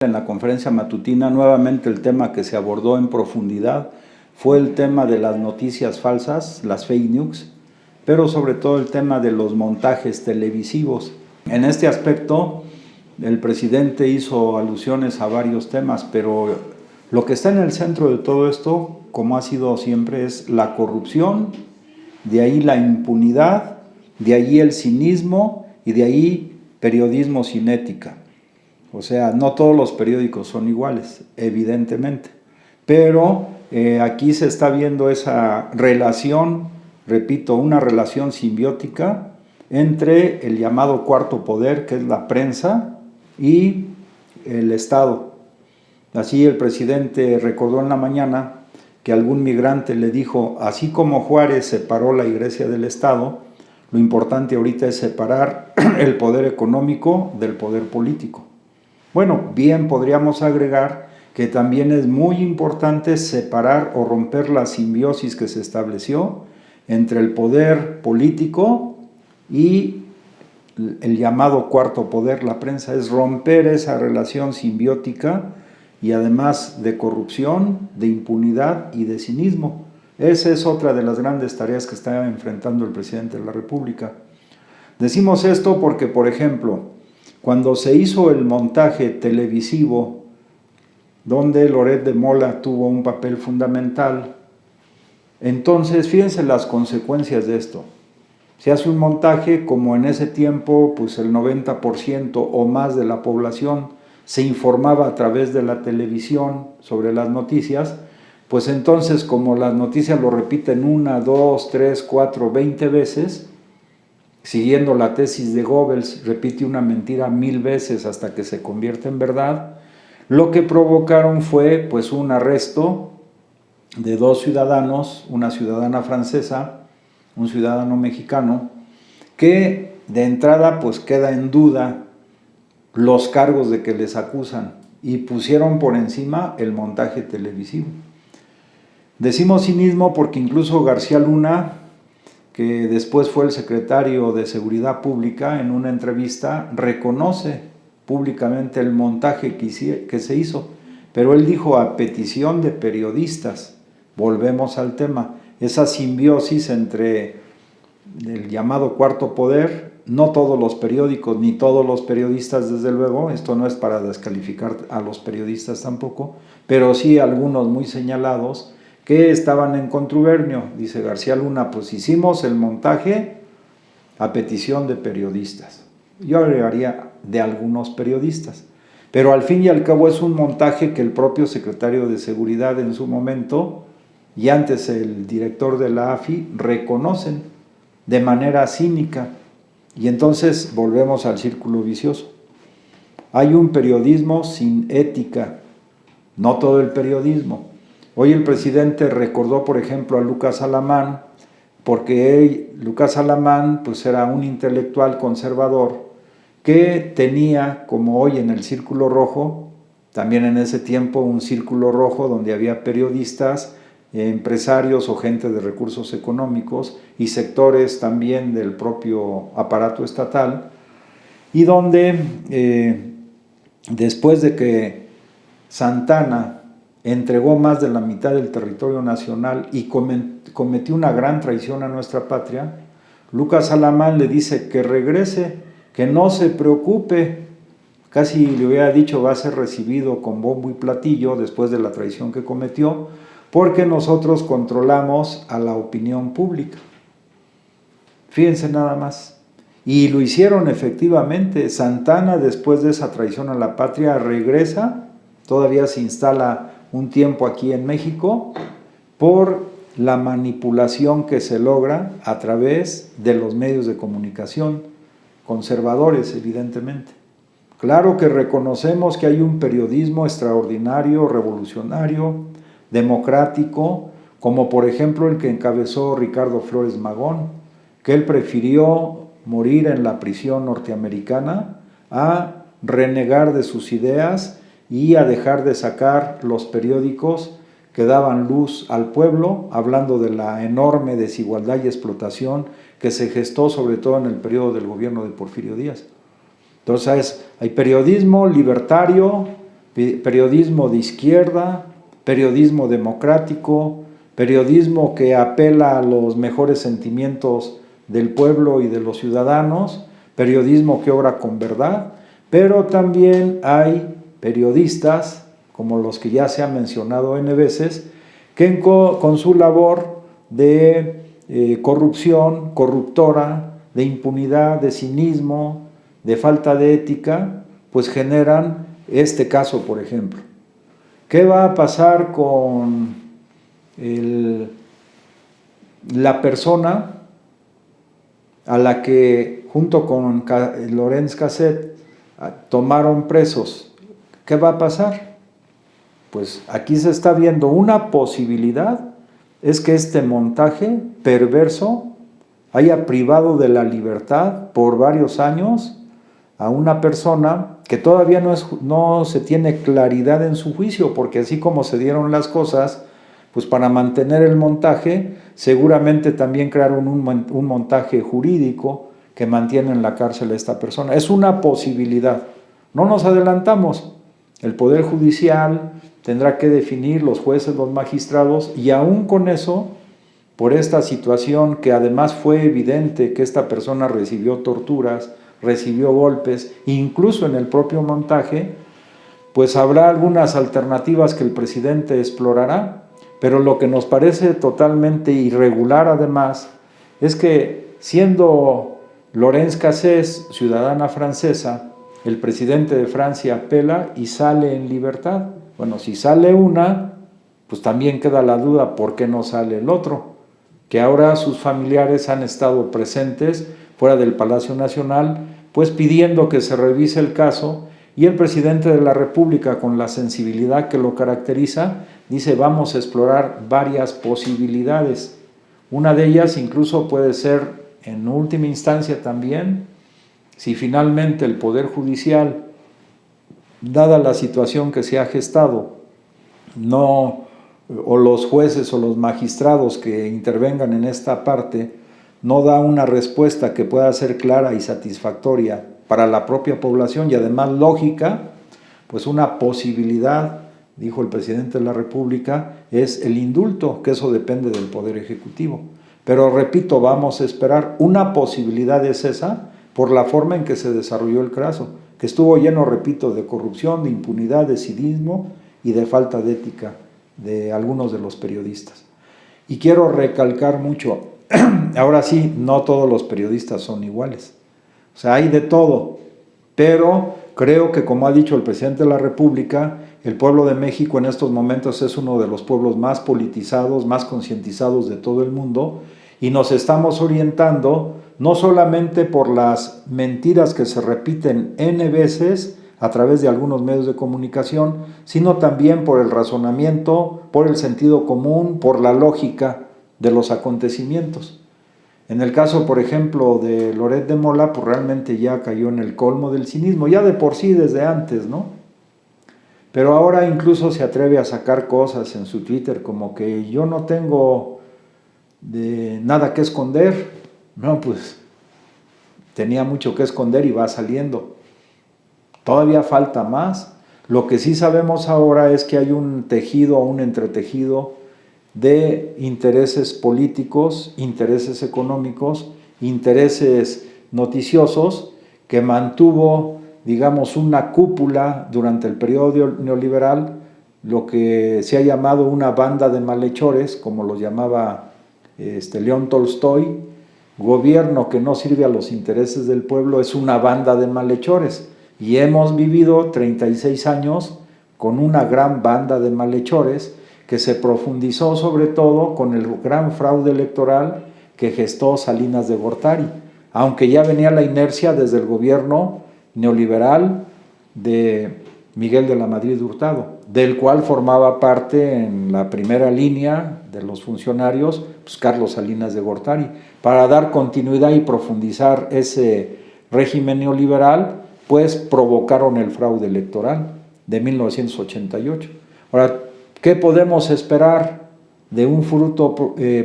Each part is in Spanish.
En la conferencia matutina, nuevamente el tema que se abordó en profundidad fue el tema de las noticias falsas, las fake news, pero sobre todo el tema de los montajes televisivos. En este aspecto, el presidente hizo alusiones a varios temas, pero lo que está en el centro de todo esto, como ha sido siempre, es la corrupción, de ahí la impunidad, de ahí el cinismo y de ahí periodismo sin ética. O sea, no todos los periódicos son iguales, evidentemente, pero aquí se está viendo esa relación, repito, una relación simbiótica entre el llamado cuarto poder, que es la prensa, y el Estado. Así el presidente recordó en la mañana que algún migrante le dijo, así como Juárez separó la iglesia del Estado, lo importante ahorita es separar el poder económico del poder político. Bueno, bien podríamos agregar que también es muy importante separar o romper la simbiosis que se estableció entre el poder político y el llamado cuarto poder, la prensa, es romper esa relación simbiótica y además de corrupción, de impunidad y de cinismo. Esa es otra de las grandes tareas que está enfrentando el presidente de la República. Decimos esto porque, por ejemplo, cuando se hizo el montaje televisivo, donde Loret de Mola tuvo un papel fundamental, entonces fíjense las consecuencias de esto. Se hace un montaje como en ese tiempo, pues el 90% o más de la población se informaba a través de la televisión sobre las noticias, pues entonces como las noticias lo repiten 1, 2, 3, 4, 20 veces, siguiendo la tesis de Goebbels, repite una mentira 1000 veces hasta que se convierte en verdad, lo que provocaron fue pues un arresto de 2 ciudadanos, una ciudadana francesa, un ciudadano mexicano, que de entrada pues queda en duda los cargos de que les acusan y pusieron por encima el montaje televisivo. Decimos cinismo porque incluso García Luna, que después fue el secretario de Seguridad Pública, en una entrevista reconoce públicamente el montaje que se hizo, pero él dijo a petición de periodistas. Volvemos al tema, esa simbiosis entre el llamado cuarto poder, no todos los periódicos ni todos los periodistas, desde luego, esto no es para descalificar a los periodistas tampoco, pero sí algunos muy señalados, que estaban en contubernio. Dice García Luna, pues hicimos el montaje a petición de periodistas. Yo agregaría de algunos periodistas. Pero al fin y al cabo es un montaje que el propio secretario de Seguridad en su momento y antes el director de la AFI reconocen de manera cínica. Y entonces volvemos al círculo vicioso. Hay un periodismo sin ética, no todo el periodismo. Hoy el presidente recordó, por ejemplo, a Lucas Alamán, porque Lucas Alamán pues, era un intelectual conservador que tenía, como hoy en el Círculo Rojo, también en ese tiempo un círculo rojo donde había periodistas, empresarios o gente de recursos económicos y sectores también del propio aparato estatal, y donde después de que Santana entregó más de la mitad del territorio nacional y cometió una gran traición a nuestra patria, Lucas Alamán le dice que regrese, que no se preocupe, casi le hubiera dicho va a ser recibido con bombo y platillo después de la traición que cometió, porque nosotros controlamos a la opinión pública. Fíjense nada más. Y lo hicieron efectivamente. Santana, después de esa traición a la patria, regresa, todavía se instala un tiempo aquí en México, por la manipulación que se logra a través de los medios de comunicación, conservadores evidentemente. Claro que reconocemos que hay un periodismo extraordinario, revolucionario, democrático, como por ejemplo el que encabezó Ricardo Flores Magón, que él prefirió morir en la prisión norteamericana a renegar de sus ideas y a dejar de sacar los periódicos que daban luz al pueblo, hablando de la enorme desigualdad y explotación que se gestó sobre todo en el periodo del gobierno de Porfirio Díaz. Entonces hay periodismo libertario, periodismo de izquierda, periodismo democrático, periodismo que apela a los mejores sentimientos del pueblo y de los ciudadanos, periodismo que obra con verdad, pero también hay periodistas, como los que ya se han mencionado N veces, que con su labor de corrupción, corruptora, de impunidad, de cinismo, de falta de ética, pues generan este caso, por ejemplo. ¿Qué va a pasar con la persona a la que junto con Lorenz Casset tomaron presos? ¿Qué va a pasar? Pues aquí se está viendo una posibilidad, es que este montaje perverso haya privado de la libertad por varios años a una persona que todavía no se tiene claridad en su juicio, porque así como se dieron las cosas, pues para mantener el montaje, seguramente también crearon un montaje jurídico que mantiene en la cárcel a esta persona. Es una posibilidad. No nos adelantamos. El Poder Judicial tendrá que definir, los jueces, los magistrados, y aún con eso, por esta situación que además fue evidente que esta persona recibió torturas, recibió golpes, incluso en el propio montaje, pues habrá algunas alternativas que el presidente explorará, pero lo que nos parece totalmente irregular además es que siendo Lorenz Casset ciudadana francesa, el presidente de Francia apela y sale en libertad. Bueno, si sale una, pues también queda la duda por qué no sale el otro, que ahora sus familiares han estado presentes fuera del Palacio Nacional, pues pidiendo que se revise el caso, y el presidente de la República, con la sensibilidad que lo caracteriza, dice: vamos a explorar varias posibilidades. Una de ellas incluso puede ser, en última instancia también, si finalmente el Poder Judicial, dada la situación que se ha gestado, o los jueces o los magistrados que intervengan en esta parte, no da una respuesta que pueda ser clara y satisfactoria para la propia población y además lógica, pues una posibilidad, dijo el presidente de la República, es el indulto, que eso depende del Poder Ejecutivo. Pero repito, vamos a esperar. Una posibilidad es esa, por la forma en que se desarrolló el caso, que estuvo lleno, repito, de corrupción, de impunidad, de cinismo y de falta de ética de algunos de los periodistas. Y quiero recalcar mucho, ahora sí, no todos los periodistas son iguales. O sea, hay de todo, pero creo que, como ha dicho el presidente de la República, el pueblo de México en estos momentos es uno de los pueblos más politizados, más concientizados de todo el mundo, y nos estamos orientando no solamente por las mentiras que se repiten N veces a través de algunos medios de comunicación, sino también por el razonamiento, por el sentido común, por la lógica de los acontecimientos. En el caso, por ejemplo, de Loret de Mola, pues realmente ya cayó en el colmo del cinismo, ya de por sí desde antes, ¿no? Pero ahora incluso se atreve a sacar cosas en su Twitter como que yo no tengo nada que esconder. No, pues tenía mucho que esconder y va saliendo. Todavía falta más. Lo que sí sabemos ahora es que hay un tejido, un entretejido de intereses políticos, intereses económicos, intereses noticiosos, que mantuvo, digamos, una cúpula durante el periodo neoliberal, lo que se ha llamado una banda de malhechores, como lo llamaba León Tolstoy. Gobierno que no sirve a los intereses del pueblo es una banda de malhechores, y hemos vivido 36 años con una gran banda de malhechores que se profundizó sobre todo con el gran fraude electoral que gestó Salinas de Gortari, aunque ya venía la inercia desde el gobierno neoliberal de Miguel de la Madrid Hurtado, del cual formaba parte en la primera línea de los funcionarios, pues Carlos Salinas de Gortari. Para dar continuidad y profundizar ese régimen neoliberal, pues provocaron el fraude electoral de 1988. Ahora, ¿qué podemos esperar de un fruto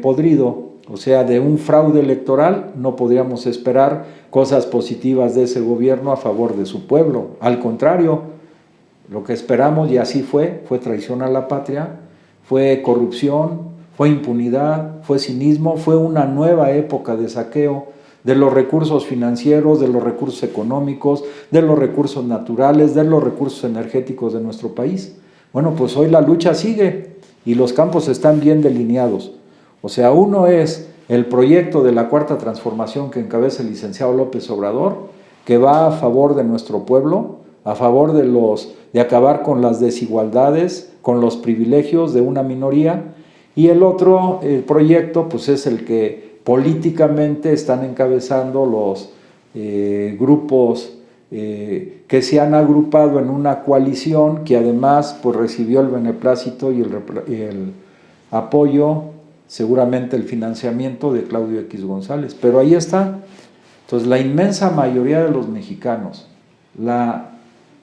podrido? O sea, de un fraude electoral no podríamos esperar cosas positivas de ese gobierno a favor de su pueblo. Al contrario, Lo que esperamos, y así fue traición a la patria, fue corrupción, fue impunidad, fue cinismo, fue una nueva época de saqueo de los recursos financieros, de los recursos económicos, de los recursos naturales, de los recursos energéticos de nuestro país. Bueno, pues hoy la lucha sigue y los campos están bien delineados. O sea, uno es el proyecto de la Cuarta Transformación que encabeza el licenciado López Obrador, que va a favor de nuestro pueblo, a favor de acabar con las desigualdades, con los privilegios de una minoría, y el otro proyecto pues es el que políticamente están encabezando los grupos que se han agrupado en una coalición que además pues recibió el beneplácito y el apoyo, seguramente el financiamiento de Claudio X González, pero ahí está. Entonces la inmensa mayoría de los mexicanos,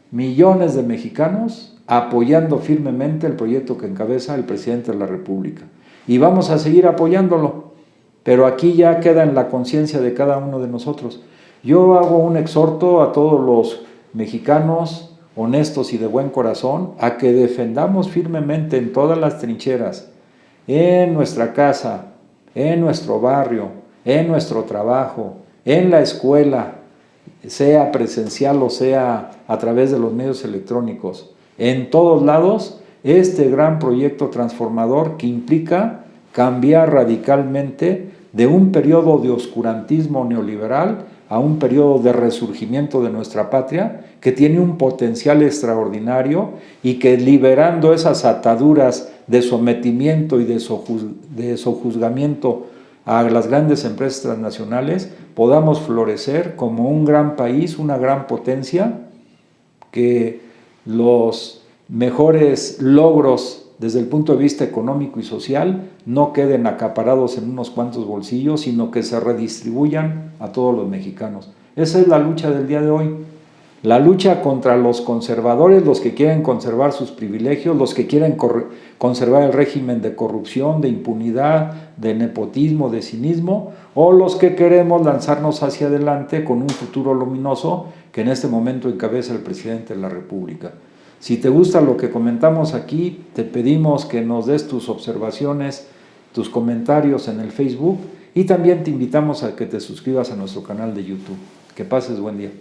millones de mexicanos apoyando firmemente el proyecto que encabeza el presidente de la República. Y vamos a seguir apoyándolo, pero aquí ya queda en la conciencia de cada uno de nosotros. Yo hago un exhorto a todos los mexicanos honestos y de buen corazón a que defendamos firmemente en todas las trincheras, en nuestra casa, en nuestro barrio, en nuestro trabajo, en la escuela, sea presencial o sea a través de los medios electrónicos, en todos lados, este gran proyecto transformador que implica cambiar radicalmente de un periodo de oscurantismo neoliberal a un periodo de resurgimiento de nuestra patria, que tiene un potencial extraordinario y que liberando esas ataduras de sometimiento y de sojuzgamiento a las grandes empresas transnacionales, podamos florecer como un gran país, una gran potencia, que los mejores logros desde el punto de vista económico y social no queden acaparados en unos cuantos bolsillos, sino que se redistribuyan a todos los mexicanos. Esa es la lucha del día de hoy. La lucha contra los conservadores, los que quieren conservar sus privilegios, los que quieren conservar el régimen de corrupción, de impunidad, de nepotismo, de cinismo, o los que queremos lanzarnos hacia adelante con un futuro luminoso que en este momento encabeza el presidente de la República. Si te gusta lo que comentamos aquí, te pedimos que nos des tus observaciones, tus comentarios en el Facebook, y también te invitamos a que te suscribas a nuestro canal de YouTube. Que pases buen día.